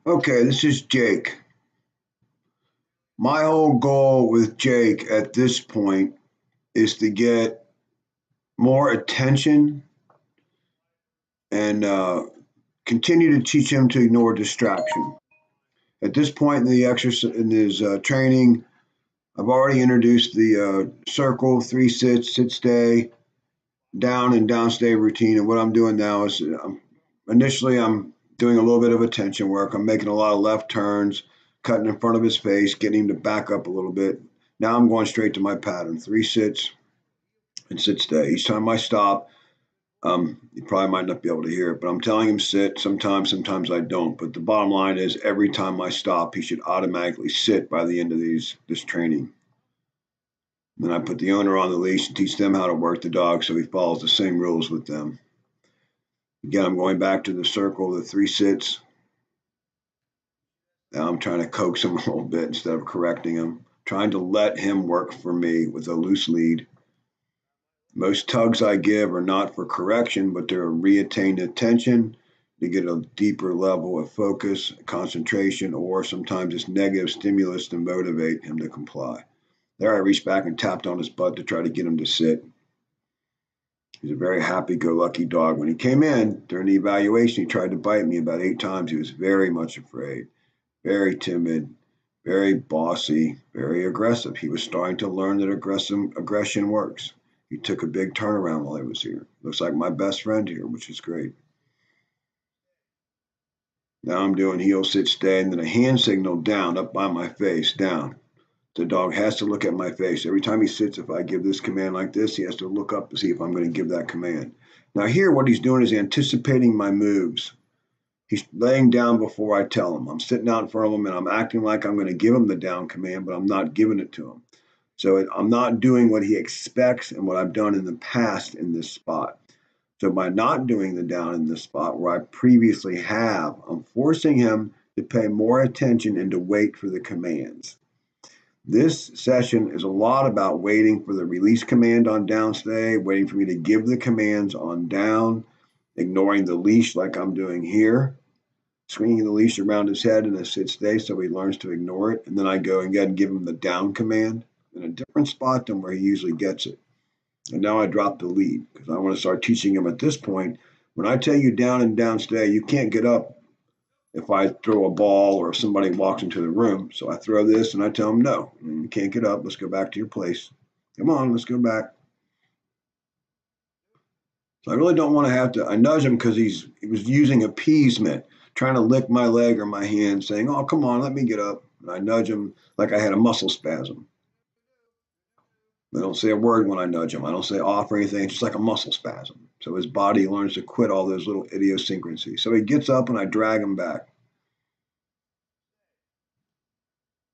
Okay, this is Jake. My whole goal with Jake at this point is to get more attention and continue to teach him to ignore distraction. At this point in the exercise in his training, I've already introduced the circle, 3 sits, sit stay, down and down stay routine. And what I'm doing now is initially I'm doing a little bit of attention work. I'm making a lot of left turns, cutting in front of his face, getting him to back up a little bit. Now I'm going straight to my pattern, 3 sits and sit stay. Each time I stop, you probably might not be able to hear it, but I'm telling him sit. Sometimes I don't. But the bottom line is every time I stop, he should automatically sit by the end of this training. Then I put the owner on the leash and teach them how to work the dog so he follows the same rules with them. Again, I'm going back to the circle, the 3 sits. Now I'm trying to coax him a little bit instead of correcting him, trying to let him work for me with a loose lead. Most tugs I give are not for correction, but they're a reattained attention to get a deeper level of focus, concentration, or sometimes it's negative stimulus to motivate him to comply. There I reached back and tapped on his butt to try to get him to sit. He's a very happy-go-lucky dog. When he came in during the evaluation, he tried to bite me about 8 times. He was very much afraid, very timid, very bossy, very aggressive. He was starting to learn that aggression works. He took a big turnaround while I was here. Looks like my best friend here, which is great. Now I'm doing heel, sit, stay, and then a hand signal down, up by my face, down. The dog has to look at my face. Every time he sits, if I give this command like this, he has to look up to see if I'm going to give that command. Now here, what he's doing is anticipating my moves. He's laying down before I tell him. I'm sitting out in front of him, and I'm acting like I'm going to give him the down command, but I'm not giving it to him. So I'm not doing what he expects and what I've done in the past in this spot. So by not doing the down in this spot where I previously have, I'm forcing him to pay more attention and to wait for the commands. This session is a lot about waiting for the release command on down stay, waiting for me to give the commands on down, ignoring the leash like I'm doing here, swinging the leash around his head in a sit stay so he learns to ignore it, and then I go and give him the down command in a different spot than where he usually gets it. And now I drop the lead because I want to start teaching him at this point. When I tell you down and down stay, you can't get up if I throw a ball or if somebody walks into the room. So I throw this and I tell him, no, you can't get up. Let's go back to your place. Come on, let's go back. So I really don't want to have to, I nudge him because he was using appeasement, trying to lick my leg or my hand, saying, oh, come on, let me get up. And I nudge him like I had a muscle spasm. I don't say a word when I nudge him. I don't say off or anything. It's just like a muscle spasm. So his body learns to quit all those little idiosyncrasies. So he gets up and I drag him back.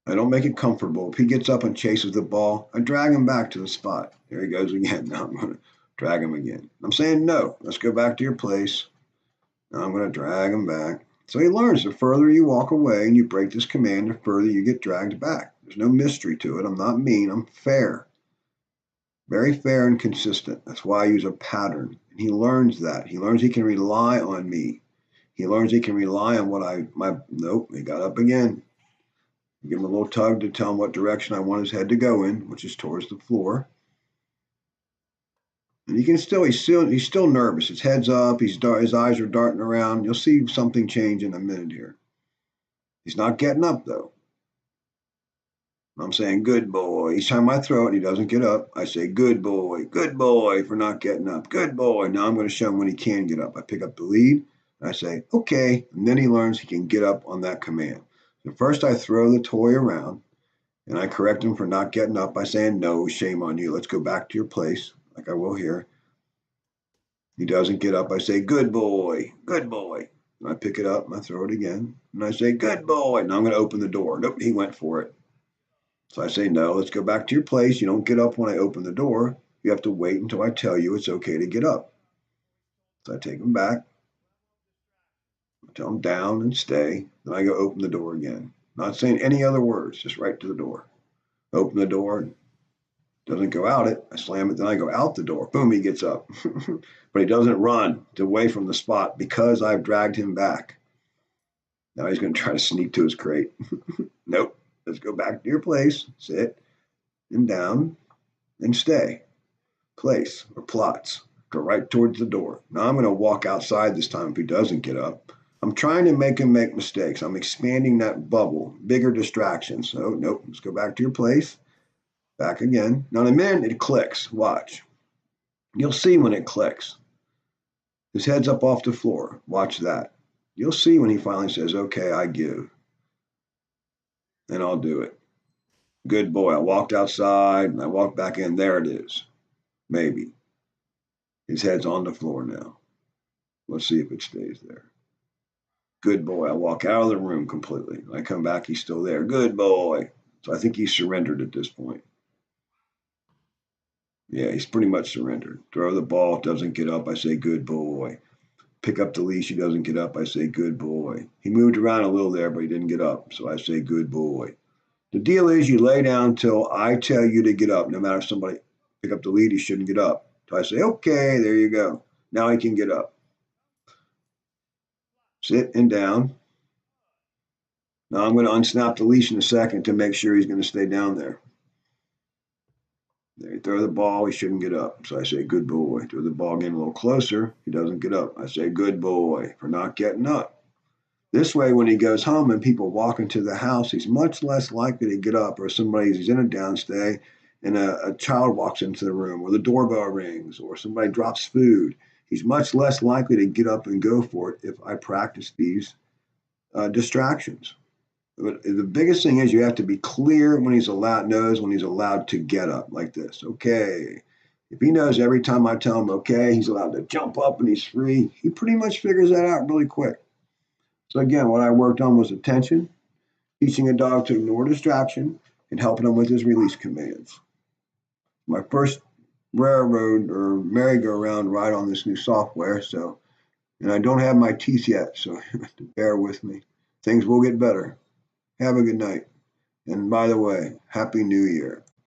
I don't make it comfortable. If he gets up and chases the ball, I drag him back to the spot. There he goes again. Now I'm going to drag him again. I'm saying, no, let's go back to your place. Now I'm going to drag him back. So he learns the further you walk away and you break this command, the further you get dragged back. There's no mystery to it. I'm not mean. I'm fair. Very fair and consistent. That's why I use a pattern. And he learns that. He learns he can rely on me. He learns he can rely on nope, he got up again. Give him a little tug to tell him what direction I want his head to go in, which is towards the floor. And he's still nervous. His head's up. His eyes are darting around. You'll see something change in a minute here. He's not getting up though. I'm saying, good boy. Each time I throw it, he doesn't get up. I say, good boy for not getting up. Good boy. Now I'm going to show him when he can get up. I pick up the lead and I say, okay. And then he learns he can get up on that command. So first I throw the toy around and I correct him for not getting up by saying, no, shame on you. Let's go back to your place, like I will here. He doesn't get up. I say, good boy. And I pick it up and I throw it again. And I say, good boy. Now I'm going to open the door. Nope, he went for it. So I say, no, let's go back to your place. You don't get up when I open the door. You have to wait until I tell you it's okay to get up. So I take him back. I tell him down and stay. Then I go open the door again. Not saying any other words, just right to the door. Open the door. Doesn't go out it. I slam it. Then I go out the door. Boom, he gets up. But he doesn't run away from the spot because I've dragged him back. Now he's going to try to sneak to his crate. Nope. Let's go back to your place. Sit and down and stay. Place or plots. Go right towards the door. Now I'm going to walk outside this time if he doesn't get up. I'm trying to make him make mistakes. I'm expanding that bubble, bigger distractions. So, nope, let's go back to your place. Back again. Now, in a minute, it clicks. Watch. You'll see when it clicks. His head's up off the floor. Watch that. You'll see when he finally says, okay, I give. And I'll do it. Good boy. I walked outside and I walked back in. There it is. Maybe. His head's on the floor now. Let's see if it stays there. Good boy. I walk out of the room completely. I come back, he's still there. Good boy. So I think he's surrendered at this point. Yeah, he's pretty much surrendered. Throw the ball, doesn't get up. I say, good boy. Pick up the leash, he doesn't get up. I say, good boy. He moved around a little there, but he didn't get up. So I say, good boy. The deal is you lay down till I tell you to get up. No matter if somebody pick up the lead, he shouldn't get up. So I say, okay, there you go. Now he can get up. Sit and down. Now I'm going to unsnap the leash in a second to make sure he's going to stay down there. There, you throw the ball, he shouldn't get up. So I say, good boy. Throw the ball again a little closer, he doesn't get up. I say, good boy for not getting up. This way, when he goes home and people walk into the house, he's much less likely to get up, or he's in a downstay and a child walks into the room, or the doorbell rings, or somebody drops food. He's much less likely to get up and go for it if I practice these distractions. But the biggest thing is you have to be clear when knows when he's allowed to get up like this. Okay. If he knows every time I tell him, okay, he's allowed to jump up and he's free, he pretty much figures that out really quick. So again, what I worked on was attention, teaching a dog to ignore distraction, and helping him with his release commands. My first railroad or merry-go-round ride on this new software, and I don't have my teeth yet, so bear with me. Things will get better. Have a good night. And by the way, Happy New Year.